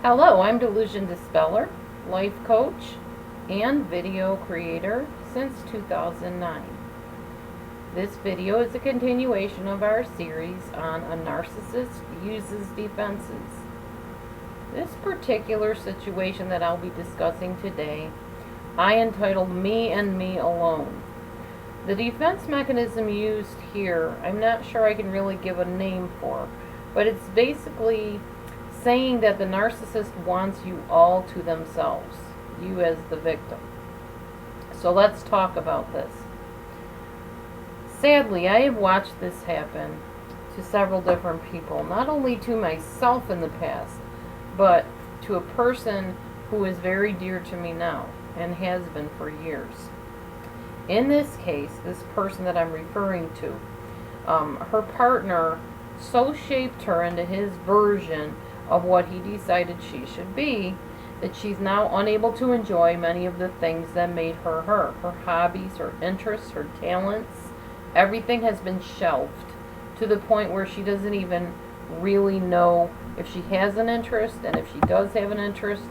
Hello, I'm DelusionDispeller, life coach, and video creator since 2009. This video is a continuation of our series on a narcissist uses defenses. This particular situation that I'll be discussing today, I entitled Me and Me Alone. The defense mechanism used here, I'm not sure I can really give a name for, but it's basically saying that the narcissist wants you all to themselves, you as the victim. So let's talk about this. Sadly, I have watched this happen to several different people, not only to myself in the past, but to a person who is very dear to me now and has been for years. In this case, this person that I'm referring to, her partner so shaped her into his version of what he decided she should be, that she's now unable to enjoy many of the things that made her her. Her hobbies, her interests, her talents, everything has been shelved to the point where she doesn't even really know if she has an interest, and if she does have an interest,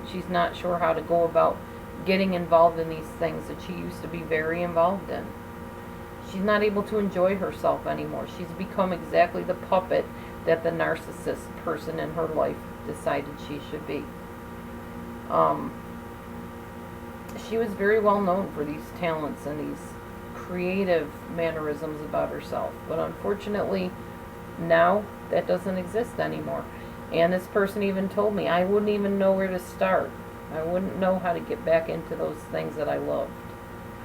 she's not sure how to go about getting involved in these things that she used to be very involved in. She's not able to enjoy herself anymore. She's become exactly the puppet that the narcissist person in her life decided she should be. She was very well known for these talents and these creative mannerisms about herself, but unfortunately now that doesn't exist anymore. And this person even told me, I wouldn't even know where to start. I wouldn't know how to get back into those things that I loved.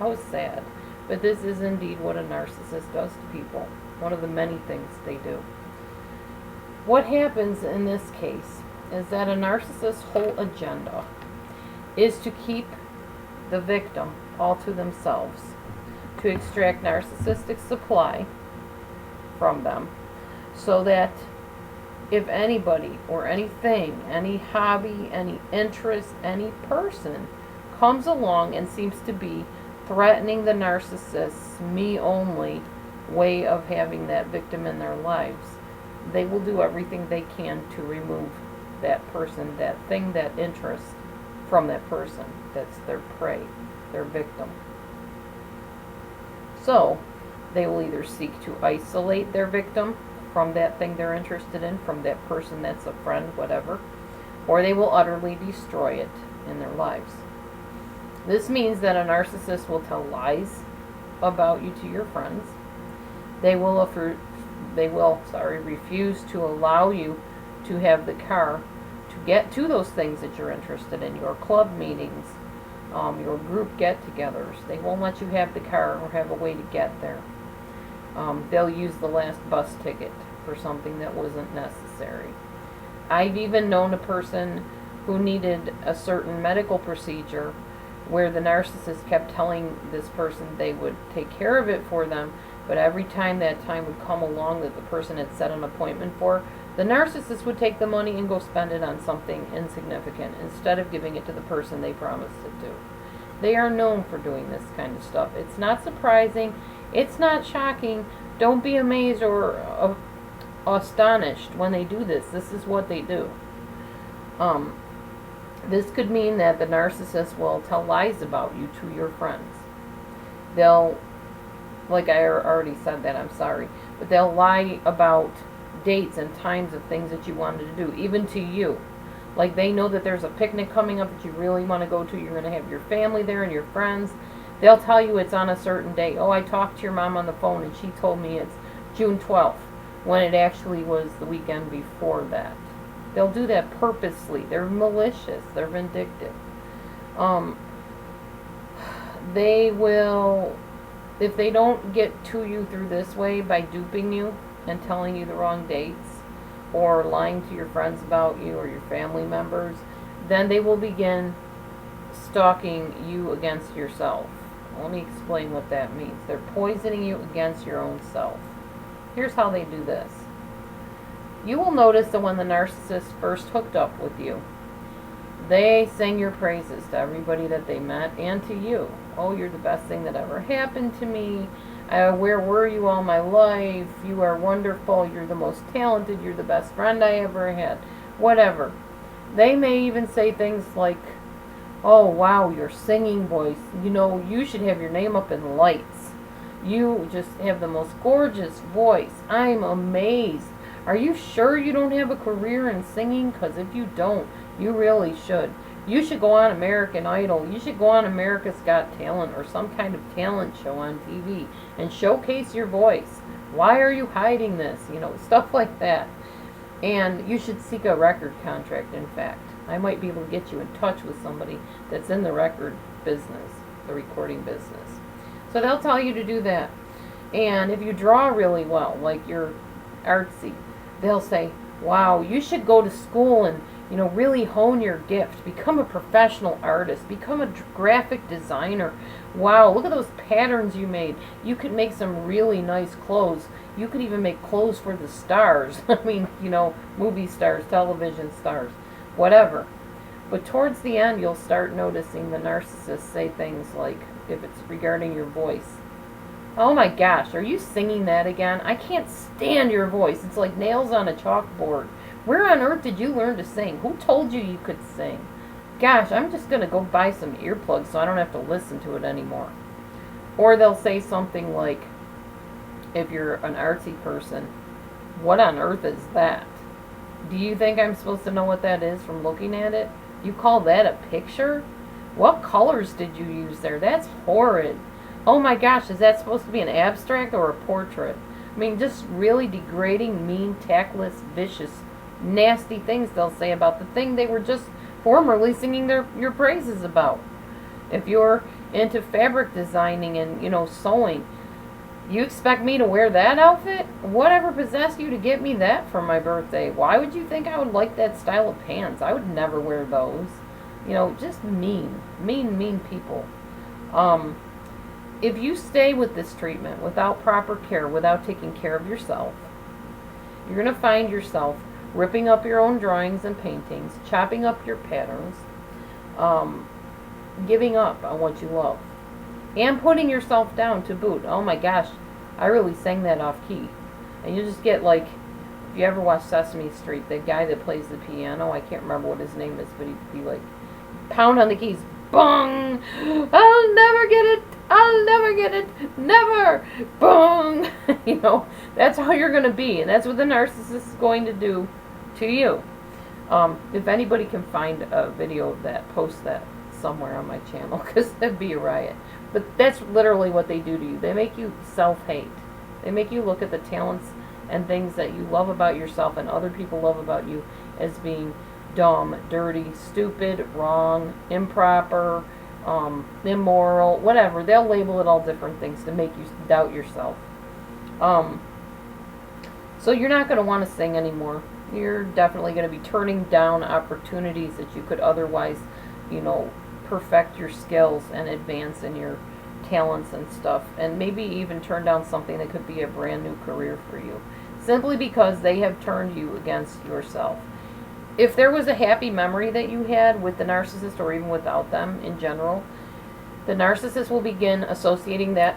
How sad. But this is indeed what a narcissist does to people. One of the many things they do. What happens in this case is that a narcissist's whole agenda is to keep the victim all to themselves, to extract narcissistic supply from them, so that if anybody or anything, any hobby, any interest, any person comes along and seems to be threatening the narcissist's me only way of having that victim in their lives, they will do everything they can to remove that person, that thing, that interest from that person. That's their prey, their victim. So they will either seek to isolate their victim from that thing they're interested in, from that person that's a friend, whatever, or they will utterly destroy it in their lives. This means that a narcissist will tell lies about you to your friends. They will refuse to allow you to have the car to get to those things that you're interested in, your club meetings, your group get-togethers. They won't let you have the car or have a way to get there. They'll use the last bus ticket for something that wasn't necessary. I've even known a person who needed a certain medical procedure where the narcissist kept telling this person they would take care of it for them, but every time that time would come along that the person had set an appointment for, the narcissist would take the money and go spend it on something insignificant instead of giving it to the person they promised it to. They are known for doing this kind of stuff. It's not surprising. It's not shocking. Don't be amazed or astonished when they do this. This is what they do. This could mean that the narcissist will tell lies about you to your friends. They'll, like I already said that, I'm sorry, but they'll lie about dates and times of things that you wanted to do, even to you. Like they know that there's a picnic coming up that you really want to go to. You're going to have your family there and your friends. They'll tell you it's on a certain date. Oh, I talked to your mom on the phone and she told me it's June 12th, when it actually was the weekend before that. They'll do that purposely. They're malicious. They're vindictive. They will, if they don't get to you through this way by duping you and telling you the wrong dates or lying to your friends about you or your family members, then they will begin stalking you against yourself. Let me explain what that means. They're poisoning you against your own self. Here's how they do this. You will notice that when the narcissist first hooked up with you, they sing your praises to everybody that they met and to you. Oh, you're the best thing that ever happened to me. Where were you all my life? You are wonderful. You're the most talented. You're the best friend I ever had. Whatever. They may even say things like, oh wow, your singing voice, you know, you should have your name up in lights. You just have the most gorgeous voice. I'm amazed. Are you sure you don't have a career in singing? Because if you don't, you really should. You should go on American Idol. You should go on America's Got Talent or some kind of talent show on TV and showcase your voice. Why are you hiding this? You know, stuff like that. And you should seek a record contract, in fact. I might be able to get you in touch with somebody that's in the record business, the recording business. So they'll tell you to do that. And if you draw really well, like you're artsy, they'll say, wow, you should go to school and, you know, really hone your gift. Become a professional artist. Become a graphic designer. Wow, look at those patterns you made. You could make some really nice clothes. You could even make clothes for the stars. I mean, you know, movie stars, television stars, whatever. But towards the end, you'll start noticing the narcissists say things like, if it's regarding your voice, oh my gosh, are you singing that again? I can't stand your voice. It's like nails on a chalkboard. Where on earth did you learn to sing? Who told you you could sing? Gosh, I'm just going to go buy some earplugs so I don't have to listen to it anymore. Or they'll say something like, if you're an artsy person, what on earth is that? Do you think I'm supposed to know what that is from looking at it? You call that a picture? What colors did you use there? That's horrid. Oh my gosh, is that supposed to be an abstract or a portrait? I mean, just really degrading, mean, tactless, vicious, nasty things they'll say about the thing they were just formerly singing your praises about. If you're into fabric designing and, you know, sewing, you expect me to wear that outfit? Whatever possessed you to get me that for my birthday? Why would you think I would like that style of pants? I would never wear those. You know, just mean people. If you stay with this treatment without proper care, without taking care of yourself, you're going to find yourself ripping up your own drawings and paintings, chopping up your patterns, giving up on what you love, and putting yourself down to boot. Oh my gosh, I really sang that off key. And you just get like, if you ever watch Sesame Street, the guy that plays the piano, I can't remember what his name is, but he'd be like, pound on the keys, bong, I'll never get it, I'll never get it, never, bong. You know, that's how you're going to be, and that's what the narcissist is going to do to you. If anybody can find a video of that, post that somewhere on my channel, because that'd be a riot. But that's literally what they do to you. They make you self-hate. They make you look at the talents and things that you love about yourself and other people love about you as being dumb, dirty, stupid, wrong, improper, immoral, whatever. They'll label it all different things to make you doubt yourself. So you're not going to want to sing anymore. You're definitely going to be turning down opportunities that you could otherwise, you know, perfect your skills and advance in your talents and stuff, and maybe even turn down something that could be a brand new career for you, simply because they have turned you against yourself. If there was a happy memory that you had with the narcissist, or even without them in general, the narcissist will begin associating that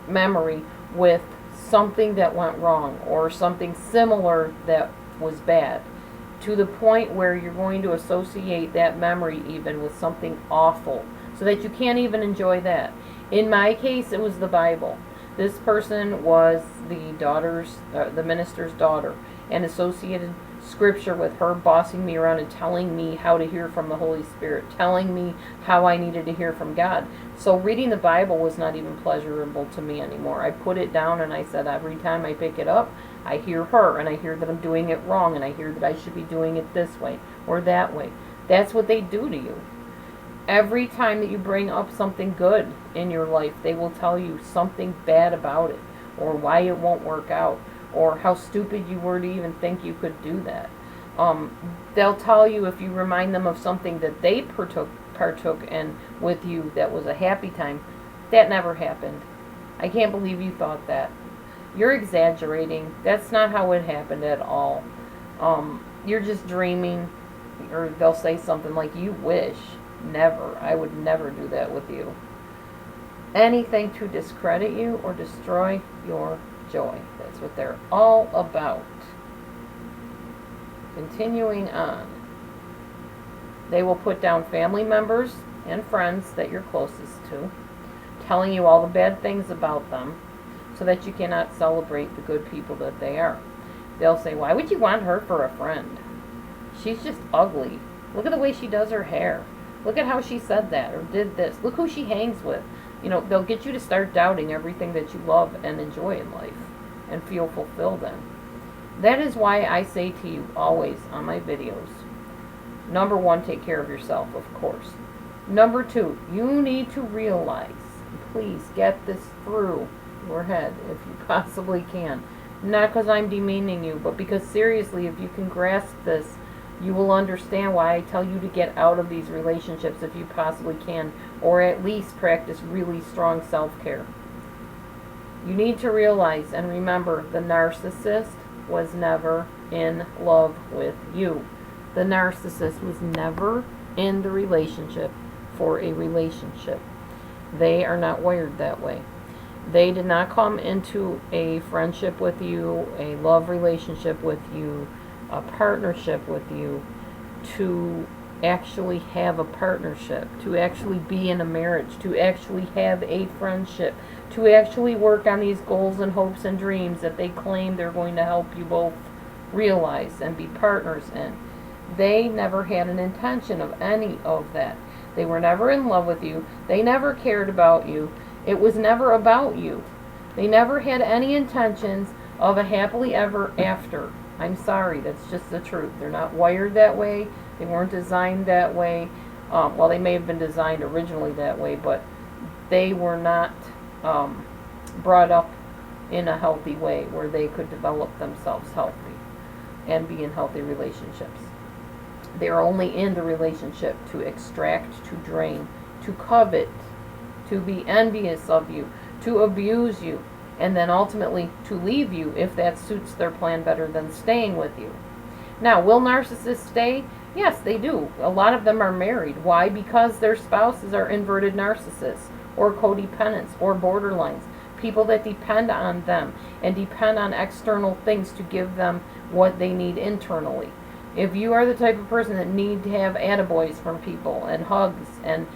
memory with something that went wrong or something similar that was bad, to the point where you're going to associate that memory even with something awful, so that you can't even enjoy that. In my case, it was the Bible. This person was the minister's daughter, and associated scripture with her bossing me around and telling me how to hear from the Holy Spirit, telling me how I needed to hear from God. So reading the Bible was not even pleasurable to me anymore. I put it down and I said, every time I pick it up, I hear her, and I hear that I'm doing it wrong, and I hear that I should be doing it this way or that way. That's what they do to you. Every time that you bring up something good in your life, they will tell you something bad about it, or why it won't work out, or how stupid you were to even think you could do that. They'll tell you, if you remind them of something that they partook in with you that was a happy time, that never happened. I can't believe you thought that. You're exaggerating. That's not how it happened at all. You're just dreaming. Or they'll say something like, you wish. Never. I would never do that with you. Anything to discredit you or destroy your joy. That's what they're all about. Continuing on. They will put down family members and friends that you're closest to, telling you all the bad things about them so that you cannot celebrate the good people that they are. They'll say, why would you want her for a friend? She's just ugly. Look at the way she does her hair. Look at how she said that or did this. Look who she hangs with. You know, they'll get you to start doubting everything that you love and enjoy in life and feel fulfilled in. That is why I say to you always on my videos, number one, take care of yourself, of course. Number two, you need to realize, please get this through your head if you possibly can. Not because I'm demeaning you, but because seriously, if you can grasp this, you will understand why I tell you to get out of these relationships if you possibly can, or at least practice really strong self-care. You need to realize and remember the narcissist was never in love with you. The narcissist was never in the relationship for a relationship. They are not wired that way. They did not come into a friendship with you, a love relationship with you, a partnership with you to actually have a partnership, to actually be in a marriage, to actually have a friendship, to actually work on these goals and hopes and dreams that they claim they're going to help you both realize and be partners in. They never had an intention of any of that. They were never in love with you. They never cared about you. It was never about you. They never had any intentions of a happily ever after. I'm sorry, that's just the truth. They're not wired that way. They weren't designed that way. Well, they may have been designed originally that way, but they were not brought up in a healthy way where they could develop themselves healthy and be in healthy relationships. They're only in the relationship to extract, to drain, to covet, to be envious of you, to abuse you, and then ultimately to leave you if that suits their plan better than staying with you. Now, will narcissists stay? Yes, they do. A lot of them are married. Why? Because their spouses are inverted narcissists or codependents or borderlines, people that depend on them and depend on external things to give them what they need internally. If you are the type of person that need to have attaboys from people and hugs and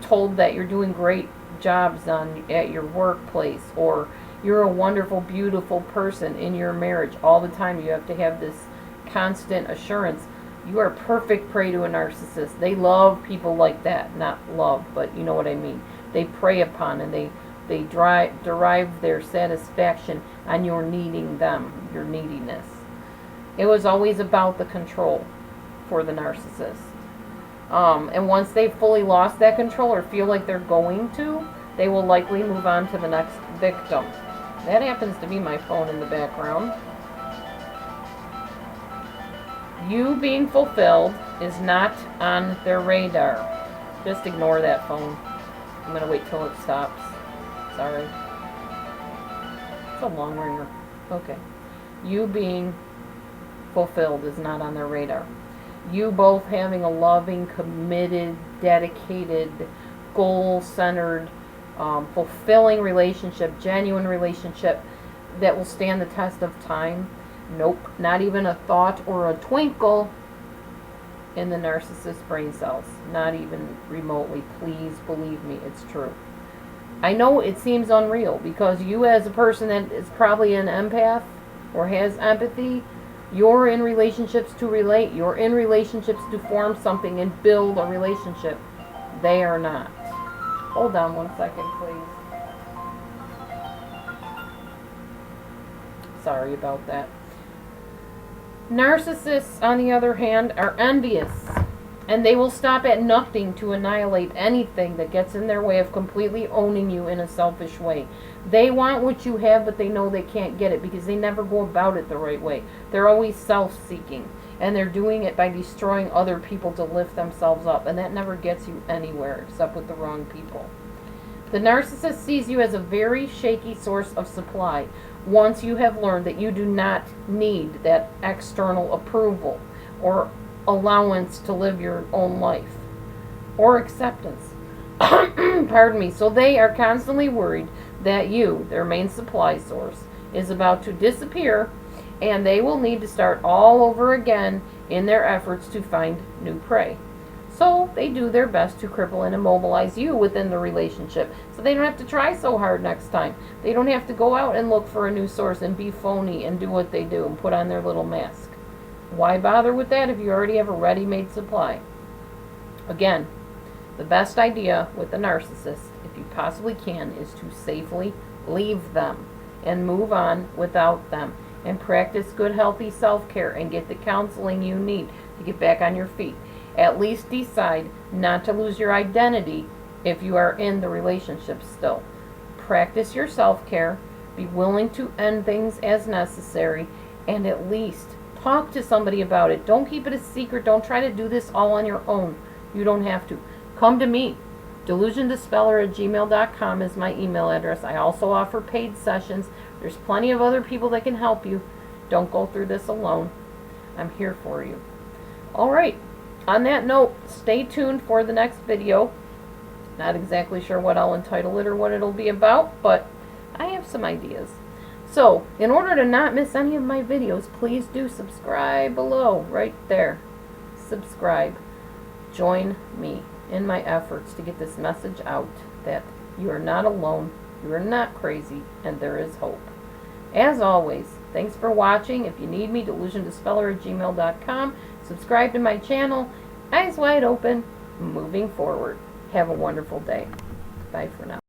told that you're doing great jobs at your workplace, or you're a wonderful, beautiful person in your marriage all the time, you have to have this constant assurance, you are perfect prey to a narcissist. They love people like that. Not love, but you know what I mean. They prey upon and they derive their satisfaction on your needing them, your neediness. It was always about the control for the narcissist. And once they've fully lost that control or feel like they're going to, they will likely move on to the next victim. That happens to be my phone in the background. You being fulfilled is not on their radar. Just ignore that phone. I'm going to wait till it stops. Sorry. It's a long ringer. Okay. You being fulfilled is not on their radar. You both having a loving, committed, dedicated, goal-centered, fulfilling relationship, genuine relationship that will stand the test of time. Nope, not even a thought or a twinkle in the narcissist's brain cells. Not even remotely. Please believe me, it's true. I know it seems unreal because you as a person that is probably an empath or has empathy, you're in relationships to relate. You're in relationships to form something and build a relationship. They are not. Hold on one second, please. Sorry about that. Narcissists, on the other hand, are envious. And they will stop at nothing to annihilate anything that gets in their way of completely owning you in a selfish way. They want what you have, but they know they can't get it because they never go about it the right way. They're always self-seeking. And they're doing it by destroying other people to lift themselves up. And that never gets you anywhere except with the wrong people. The narcissist sees you as a very shaky source of supply once you have learned that you do not need that external approval or allowance to live your own life or acceptance. Pardon me. So they are constantly worried that you, their main supply source, is about to disappear and they will need to start all over again in their efforts to find new prey. So they do their best to cripple and immobilize you within the relationship, so they don't have to try so hard next time. They don't have to go out and look for a new source and be phony and do what they do and put on their little mask. Why bother with that if you already have a ready-made supply? Again, the best idea with a narcissist, if you possibly can, is to safely leave them and move on without them, and practice good, healthy self-care and get the counseling you need to get back on your feet. At least decide not to lose your identity if you are in the relationship still. Practice your self-care, be willing to end things as necessary, and at least talk to somebody about it. Don't keep it a secret. Don't try to do this all on your own. You don't have to. Come to me. DelusionDispeller@gmail.com is my email address. I also offer paid sessions. There's plenty of other people that can help you. Don't go through this alone. I'm here for you. All right. On that note, stay tuned for the next video. Not exactly sure what I'll entitle it or what it'll be about, but I have some ideas. So, in order to not miss any of my videos, please do subscribe below, right there. Subscribe. Join me in my efforts to get this message out that you are not alone, you are not crazy, and there is hope. As always, thanks for watching. If you need me, DelusionDispeller@gmail.com. Subscribe to my channel. Eyes wide open, moving forward. Have a wonderful day. Bye for now.